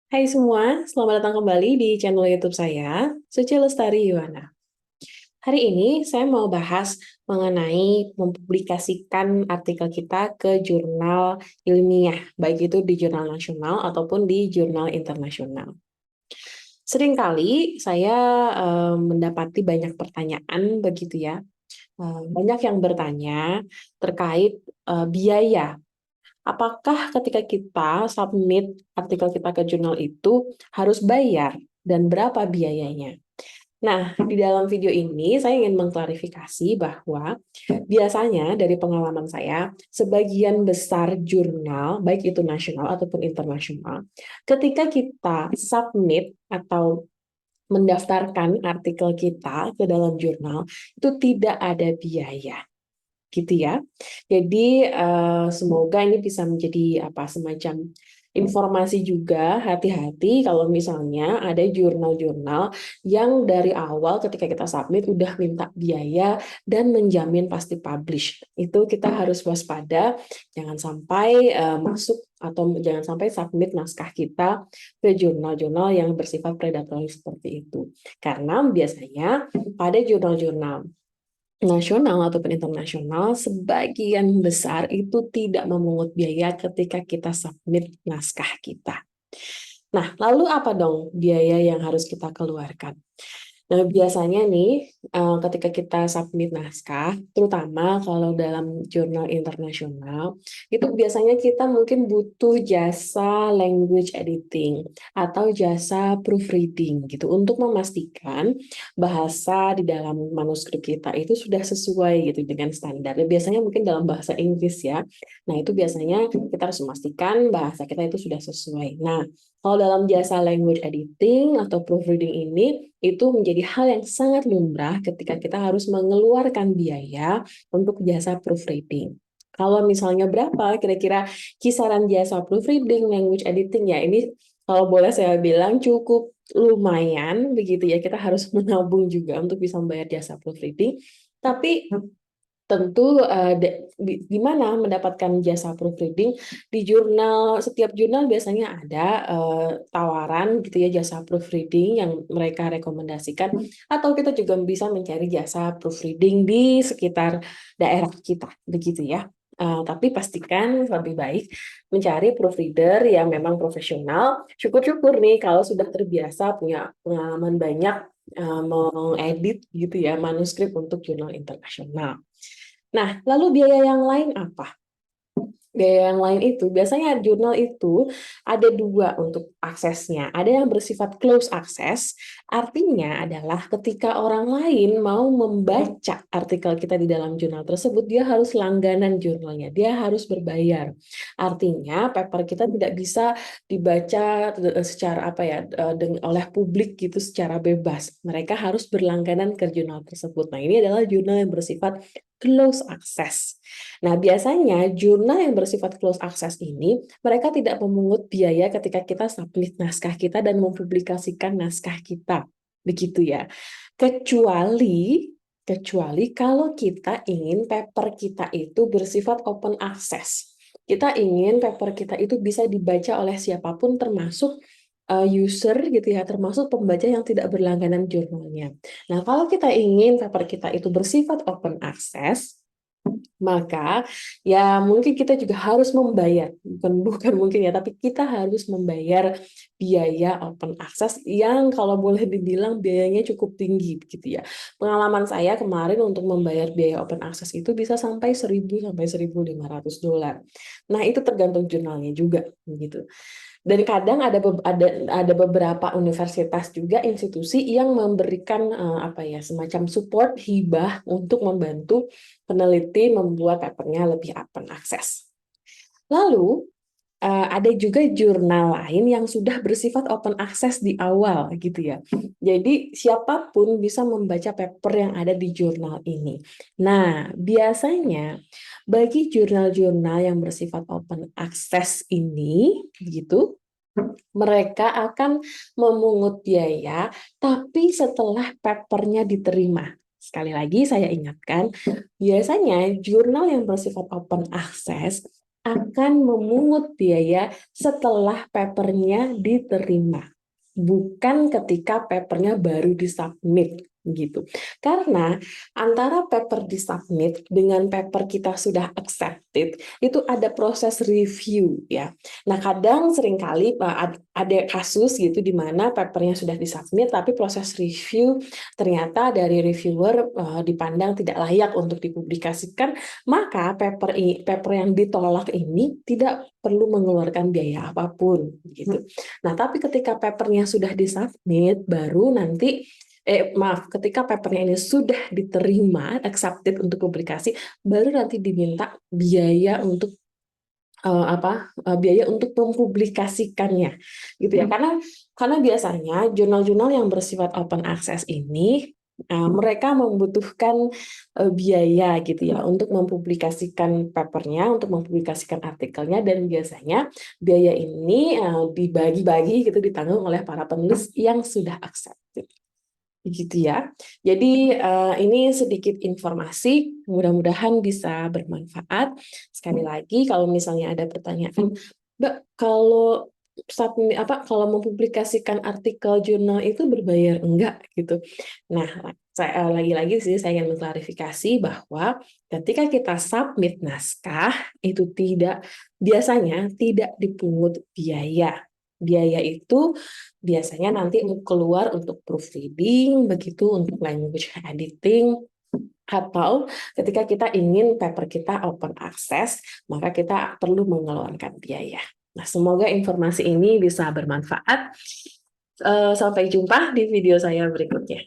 Hai semua, selamat datang kembali di channel YouTube saya, Suci Lestari Yuwana. Hari ini saya mau bahas mengenai mempublikasikan artikel kita ke jurnal ilmiah, baik itu di jurnal nasional ataupun di jurnal internasional. Seringkali saya mendapati banyak pertanyaan begitu ya. Banyak yang bertanya terkait biaya. Apakah ketika kita submit artikel kita ke jurnal itu harus bayar dan berapa biayanya? Nah, di dalam video ini saya ingin mengklarifikasi bahwa biasanya dari pengalaman saya, sebagian besar jurnal, baik itu nasional ataupun internasional, ketika kita submit atau mendaftarkan artikel kita ke dalam jurnal, itu tidak ada biaya gitu ya. Jadi semoga ini bisa menjadi semacam informasi juga. Hati-hati kalau misalnya ada jurnal-jurnal yang dari awal ketika kita submit udah minta biaya dan menjamin pasti publish. Itu kita harus waspada, jangan sampai masuk atau jangan sampai submit naskah kita ke jurnal-jurnal yang bersifat predatoris seperti itu. Karena biasanya pada jurnal-jurnal nasional ataupun internasional, sebagian besar itu tidak memungut biaya ketika kita submit naskah kita. Nah, lalu apa dong biaya yang harus kita keluarkan? Nah, biasanya nih, ketika kita submit naskah, terutama kalau dalam jurnal internasional, itu biasanya kita mungkin butuh jasa language editing atau jasa proofreading gitu untuk memastikan bahasa di dalam manuskrip kita itu sudah sesuai gitu dengan standar. Biasanya mungkin dalam bahasa Inggris ya. Nah, itu biasanya kita harus memastikan bahasa kita itu sudah sesuai. Nah, kalau dalam jasa language editing atau proofreading ini, itu menjadi hal yang sangat lumrah ketika kita harus mengeluarkan biaya untuk jasa proofreading. Kalau misalnya berapa kira-kira kisaran jasa proofreading, language editing ya ini kalau boleh saya bilang cukup lumayan begitu ya. Kita harus menabung juga untuk bisa membayar jasa proofreading. Tapi tentu gimana mendapatkan jasa proofreading di jurnal, setiap jurnal biasanya ada tawaran gitu ya jasa proofreading yang mereka rekomendasikan, atau kita juga bisa mencari jasa proofreading di sekitar daerah kita begitu ya. Tapi pastikan lebih baik mencari proofreader yang memang profesional. Syukur-syukur nih kalau sudah terbiasa punya pengalaman banyak mengedit gitu ya manuskrip untuk jurnal internasional. Nah, lalu biaya yang lain apa? Biaya yang lain itu, biasanya jurnal itu ada dua untuk aksesnya. Ada yang bersifat close access, artinya adalah ketika orang lain mau membaca artikel kita di dalam jurnal tersebut, dia harus langganan jurnalnya, dia harus berbayar. Artinya paper kita tidak bisa dibaca secara oleh publik gitu secara bebas. Mereka harus berlangganan ke jurnal tersebut. Nah, ini adalah jurnal yang bersifat close access. Nah, biasanya jurnal yang bersifat close access ini, mereka tidak memungut biaya ketika kita submit naskah kita dan mempublikasikan naskah kita. Begitu ya. Kecuali kecuali kalau kita ingin paper kita itu bersifat open access. Kita ingin paper kita itu bisa dibaca oleh siapapun termasuk user gitu ya, termasuk pembaca yang tidak berlangganan jurnalnya. Nah, kalau kita ingin paper kita itu bersifat open access, maka ya mungkin kita juga harus membayar, bukan mungkin ya, tapi kita harus membayar biaya open access yang kalau boleh dibilang biayanya cukup tinggi gitu ya. Pengalaman saya kemarin untuk membayar biaya open access itu bisa sampai 1.000 sampai $1.500. Nah, itu tergantung jurnalnya juga gitu. Dan kadang ada beberapa universitas juga institusi yang memberikan semacam support hibah untuk membantu peneliti membuat papernya lebih open access. Lalu ada juga jurnal lain yang sudah bersifat open access di awal gitu ya. Jadi siapapun bisa membaca paper yang ada di jurnal ini. Nah, biasanya bagi jurnal-jurnal yang bersifat open access ini gitu, mereka akan memungut biaya, tapi setelah papernya diterima. Sekali lagi saya ingatkan, biasanya jurnal yang bersifat open access akan memungut biaya setelah papernya diterima, bukan ketika papernya baru disubmit gitu. Karena antara paper disubmit dengan paper kita sudah accepted itu ada proses review ya. Nah, kadang seringkali ada kasus gitu di mana papernya sudah disubmit tapi proses review ternyata dari reviewer dipandang tidak layak untuk dipublikasikan, maka paper yang ditolak ini tidak perlu mengeluarkan biaya apapun gitu. Nah, tapi ketika papernya sudah disubmit, baru nanti ketika papernya ini sudah diterima, accepted untuk publikasi, baru nanti diminta biaya untuk biaya untuk mempublikasikannya, gitu ya. Karena biasanya jurnal-jurnal yang bersifat open access ini mereka membutuhkan biaya gitu ya untuk mempublikasikan papernya, untuk mempublikasikan artikelnya, dan biasanya biaya ini dibagi-bagi gitu ditanggung oleh para penulis yang sudah accepted. Gitu ya. Jadi ini sedikit informasi, mudah-mudahan bisa bermanfaat. Sekali lagi, kalau misalnya ada pertanyaan, Mbak, kalau mempublikasikan artikel jurnal itu berbayar enggak gitu. Nah, lagi-lagi sih saya ingin mengklarifikasi bahwa ketika kita submit naskah itu biasanya tidak dipungut biaya. Biaya itu biasanya nanti keluar untuk proofreading, begitu untuk language editing, atau ketika kita ingin paper kita open access, maka kita perlu mengeluarkan biaya. Nah, semoga informasi ini bisa bermanfaat. Sampai jumpa di video saya berikutnya.